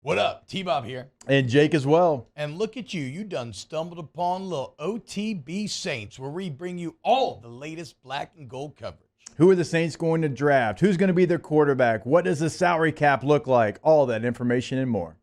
What up? T-Bob here. And Jake as well. And look at you. You done stumbled upon little OTB Saints, where we bring you all the latest black and gold coverage. Who are the Saints going to draft? Who's going to be their quarterback? What does the salary cap look like? All that information and more.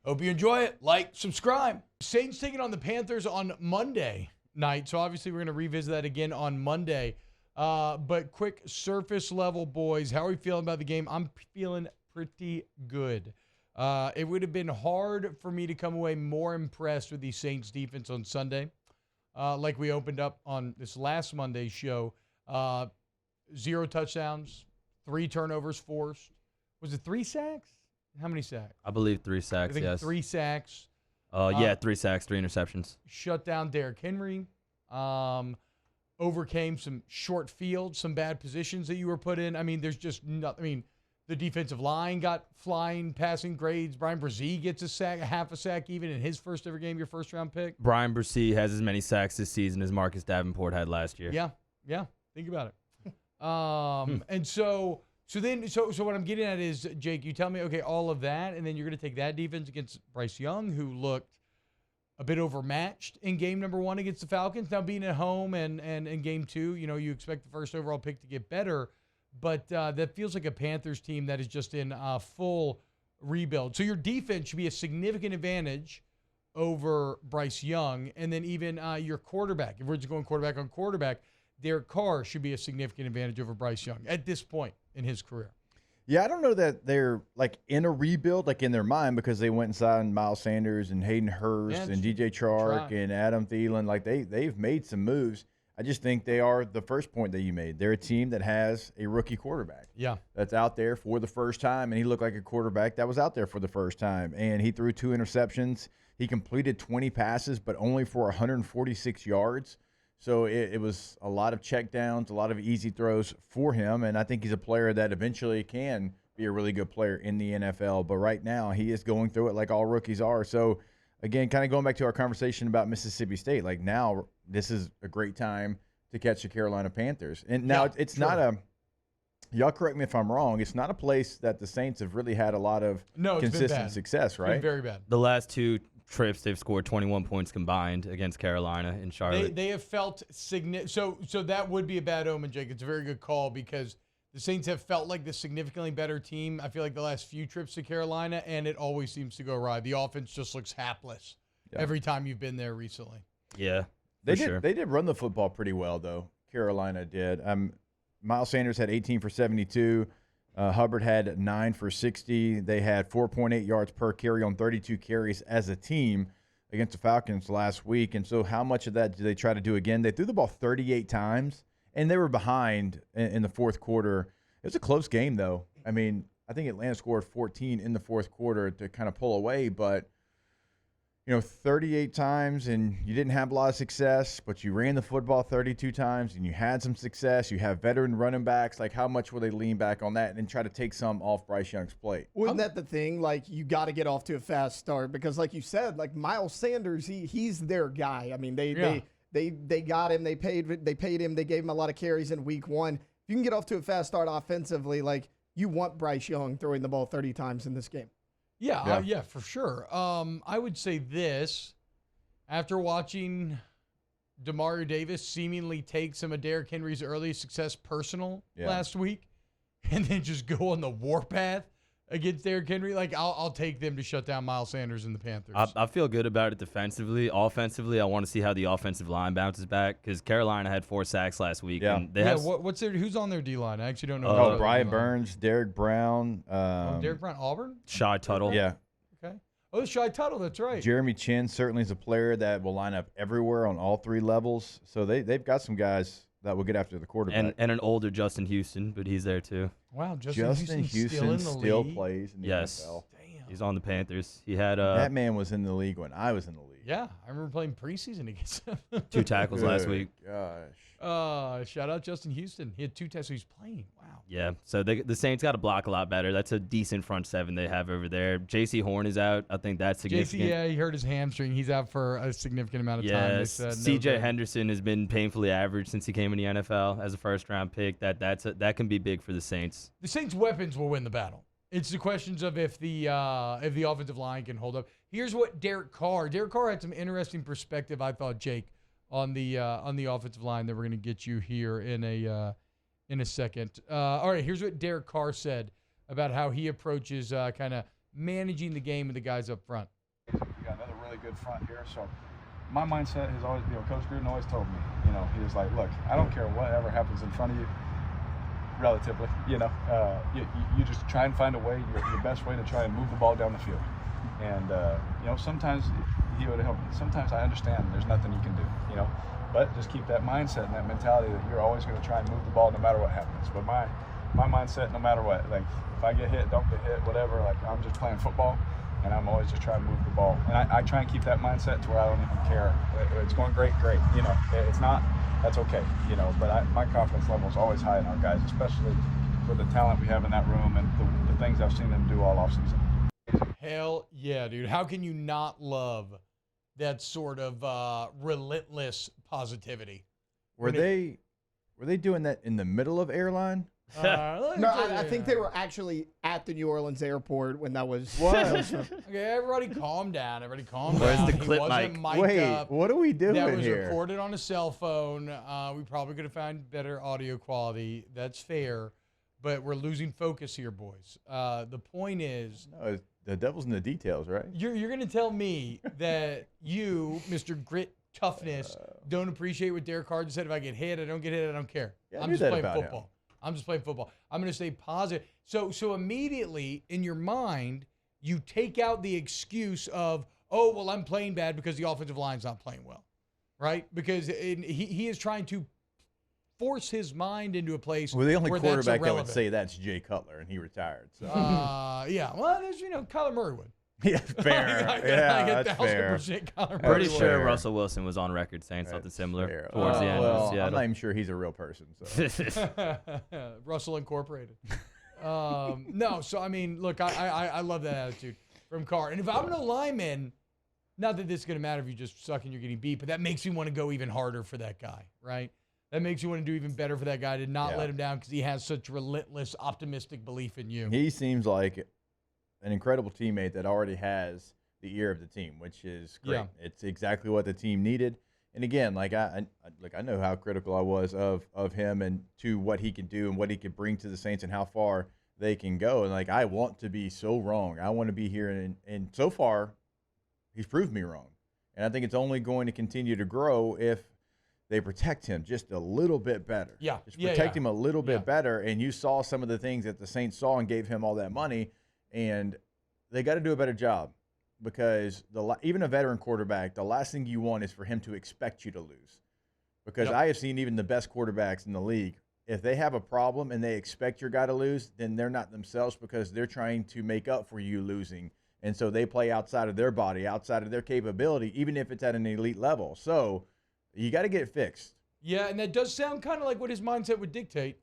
Hope you enjoy it. Like, subscribe. Saints taking on the Panthers on Monday night. So obviously we're going to revisit that again on Monday. But quick surface level, boys. How are we feeling about the game? I'm feeling pretty good. It would have been hard for me to come away more impressed with the Saints defense on Sunday. Like we opened up on this last Monday's show. 0 touchdowns, 3 turnovers forced. Was it 3 sacks? How many sacks? I believe 3 sacks, I think yes. 3 sacks. 3 sacks, 3 interceptions. Shut down Derrick Henry. Overcame some short fields, some bad positions that you were put in. I mean, there's just nothing. I mean, the defensive line got flying passing grades. Brian Brzee gets a sack, half a sack even in his first ever game, your first round pick. Brian Brzee has as many sacks this season as Marcus Davenport had last year. Yeah. Think about it. And so what I'm getting at is, Jake, you tell me, okay, all of that, and then you're going to take that defense against Bryce Young, who looked a bit overmatched in game number 1 against the Falcons. Now being at home and in game 2, you expect the first overall pick to get better. But that feels like a Panthers team that is just in full rebuild. So your defense should be a significant advantage over Bryce Young. And then even your quarterback, if we're just going quarterback on quarterback, Derek Carr should be a significant advantage over Bryce Young at this point in his career. Yeah, I don't know that they're like in a rebuild, like in their mind, because they went and signed Miles Sanders and Hayden Hurst and DJ Chark and Adam Thielen. Like they've made some moves. I just think they are the first point that you made. They're a team that has a rookie quarterback. Yeah. That's out there for the first time, and he looked like a quarterback that was out there for the first time. And he threw 2 interceptions. He completed 20 passes, but only for 146 yards. So it was a lot of checkdowns, a lot of easy throws for him, and I think he's a player that eventually can be a really good player in the NFL. But right now, he is going through it like all rookies are. So, again, kind of going back to our conversation about Mississippi State, like now this is a great time to catch the Carolina Panthers. And now it's not a – y'all correct me if I'm wrong. It's not a place that the Saints have really had a lot of consistent success, right? It's been very bad. The last 2 trips, they've scored 21 points combined against Carolina in Charlotte. They have felt significant. So that would be a bad omen, Jake. It's a very good call because the Saints have felt like the significantly better team. I feel like the last few trips to Carolina, and it always seems to go awry. The offense just looks hapless every time you've been there recently. Yeah, They did run the football pretty well, though. Carolina did. Miles Sanders had 18 for 72. Hubbard had 9 for 60. They had 4.8 yards per carry on 32 carries as a team against the Falcons last week. And so how much of that do they try to do again? They threw the ball 38 times, and they were behind in the fourth quarter. It was a close game, though. I mean, I think Atlanta scored 14 in the fourth quarter to kind of pull away, but 38 times, and you didn't have a lot of success, but you ran the football 32 times, and you had some success. You have veteran running backs. Like, how much will they lean back on that and try to take some off Bryce Young's plate? Wasn't that the thing? Like, you got to get off to a fast start because, like you said, like Miles Sanders, he's their guy. I mean, they got him. They paid him. They gave him a lot of carries in week 1. If you can get off to a fast start offensively, like you want Bryce Young throwing the ball 30 times in this game. Yeah, for sure. I would say this, after watching Demario Davis seemingly take some of Derrick Henry's early success personal last week and then just go on the warpath against Derrick Henry, like I'll take them to shut down Miles Sanders and the Panthers. I feel good about it defensively. Offensively, I want to see how the offensive line bounces back because Carolina had 4 sacks last week. Yeah. And they have, who's on their D-line? I actually don't know. Brian Burns, Derek Brown. Derek Brown, Auburn? Shy Tuttle. Yeah. Okay. Oh, Shy Tuttle, that's right. Jeremy Chin certainly is a player that will line up everywhere on all 3 levels. So they've got some guys that will get after the quarterback. And an older Justin Houston, but he's there too. Wow, Justin Houston still plays in the NFL. Damn. He's on the Panthers. He had that man was in the league when I was in the league. Yeah, I remember playing preseason against him. 2 tackles last week. Gosh. Shout out Justin Houston. He had 2 tests. He's playing. Wow. Yeah, so the Saints got to block a lot better. That's a decent front 7 they have over there. J.C. Horn is out. I think that's significant. JC, he hurt his hamstring. He's out for a significant amount of time. Yes, C.J. Henderson has been painfully average since he came in the NFL as a first-round pick. That can be big for the Saints. The Saints' weapons will win the battle. It's the questions of if the offensive line can hold up. Here's what Derek Carr had some interesting perspective, I thought, Jake, on the offensive line that we're going to get you here in a second. All right, here's what Derek Carr said about how he approaches kind of managing the game with the guys up front. We got another really good front here, so my mindset has always, Coach Gruden always told me, he was like, look, I don't care whatever happens in front of you, relatively, you just try and find a way, your best way to try and move the ball down the field. And, sometimes he would help me. Sometimes I understand there's nothing you can do, but just keep that mindset and that mentality that you're always going to try and move the ball no matter what happens. But my mindset, no matter what, like if I get hit, don't get hit, whatever, like I'm just playing football and I'm always just trying to move the ball. And I try and keep that mindset to where I don't even care. It's going great. It's not, that's okay, but my confidence level is always high in our guys, especially with the talent we have in that room and the things I've seen them do all offseason. Hell yeah, dude. How can you not love that sort of relentless positivity? Were they doing that in the middle of airline? No, I think they were actually at the New Orleans airport when that was. What? Okay, everybody calm down. Where's the clip He wasn't mic? mic'd Wait, up. what are we doing That was here? recorded on a cell phone. We probably could have found better audio quality. That's fair. But we're losing focus here, boys. The point is, No, the devil's in the details, right? you're going to tell me that you, Mr. Grit Toughness, don't appreciate what Derek Carr just said. If I get hit, I don't get hit, I don't care. Yeah, I I'm knew just that playing about him. football. I'm just playing football. I'm going to stay positive. So immediately in your mind, you take out the excuse of, oh, well, I'm playing bad because the offensive line's not playing well, right? Because he is trying to force his mind into a place Well, the only where that's quarterback that would irrelevant. say that's Jay Cutler, and he retired. So. Yeah. Well, there's, Kyler Murray would. Yeah, fair. Yeah, that's fair. 1,000% Kyler Murray Pretty would. sure fair. Russell Wilson was on record saying something That's similar fair. towards the end Well, of Seattle. I'm not even sure he's a real person. So. Russell Incorporated. No, so I mean, look, I love that attitude from Carr. And if I'm an lineman, not that this is going to matter if you just suck and you're getting beat, but that makes me want to go even harder for that guy, right? That makes you want to do even better for that guy to not let him down because he has such relentless, optimistic belief in you. He seems like an incredible teammate that already has the ear of the team, which is great. Yeah. It's exactly what the team needed. And again, like I know how critical I was of him and to what he can do and what he could bring to the Saints and how far they can go. And like I want to be so wrong. I want to be here, and so far, he's proved me wrong. And I think it's only going to continue to grow if they protect him just a little bit better. Yeah. Just protect him a little bit better. And you saw some of the things that the Saints saw and gave him all that money, and they got to do a better job because even a veteran quarterback, the last thing you want is for him to expect you to lose. Because I have seen even the best quarterbacks in the league, if they have a problem and they expect your guy to lose, then they're not themselves because they're trying to make up for you losing. And so they play outside of their body, outside of their capability, even if it's at an elite level. So you got to get it fixed. Yeah, and that does sound kind of like what his mindset would dictate.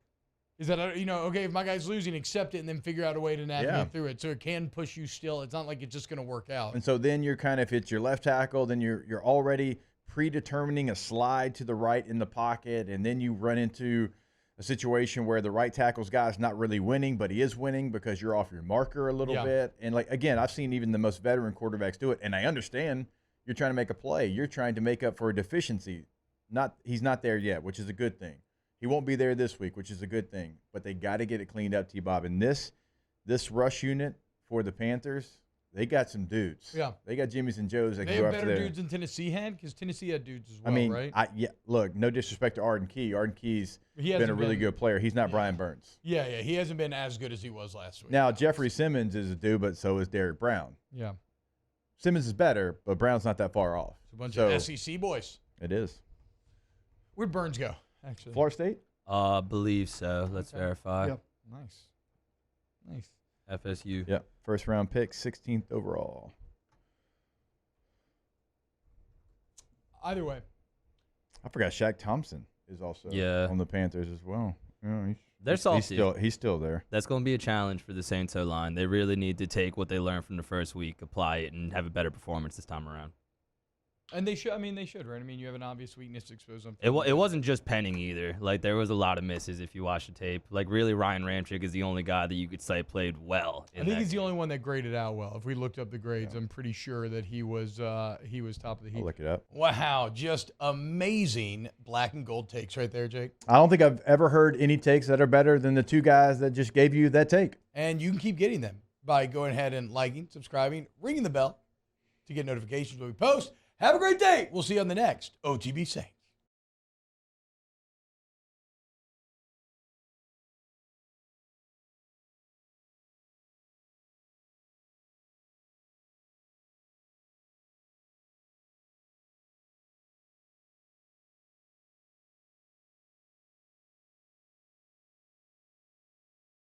Is that, okay, if my guy's losing, accept it and then figure out a way to navigate through it. So it can push you still. It's not like it's just going to work out. And so then you're kind of, if it's your left tackle, then you're already predetermining a slide to the right in the pocket, and then you run into a situation where the right tackle's guy's not really winning, but he is winning because you're off your marker a little bit. And, like, again, I've seen even the most veteran quarterbacks do it, and I understand you're trying to make a play. You're trying to make up for a deficiency. He's not there yet, which is a good thing. He won't be there this week, which is a good thing. But they got to get it cleaned up, T-Bob. And this rush unit for the Panthers, they got some dudes. Yeah. They got Jimmys and Joes that They can go have after better there. dudes than Tennessee had because Tennessee had dudes as well, I mean, right? Look, no disrespect to Arden Key. Arden Key's He been a hasn't really been- good player. He's not Brian Burns. Yeah, he hasn't been as good as he was last week. Now, Jeffrey Simmons is a dude, but so is Derek Brown. Yeah. Simmons is better, but Brown's not that far off. It's a bunch So, of SEC boys. It is. Where'd Burns go, actually? Florida State? Believe so. Let's verify. Yep. Nice. FSU. Yep. First round pick, 16th overall. Either way. I forgot Shaq Thompson is also on the Panthers as well. Yeah, They're salty. He's still there. That's going to be a challenge for the Saints O-line. They really need to take what they learned from the first week, apply it, and have a better performance this time around. And they should. I mean, they should, right? I mean, you have an obvious weakness exposed on. It wasn't just Penning either. Like, there was a lot of misses if you watch the tape. Like, really, Ryan Ramczyk is the only guy that you could say played well. I think he's the only one that graded out well. If we looked up the grades, I'm pretty sure that he was top of the heap. I'll look it up. Wow, just amazing black and gold takes right there, Jake. I don't think I've ever heard any takes that are better than the two guys that just gave you that take. And you can keep getting them by going ahead and liking, subscribing, ringing the bell to get notifications when we post. Have a great day. We'll see you on the next OTB Saints.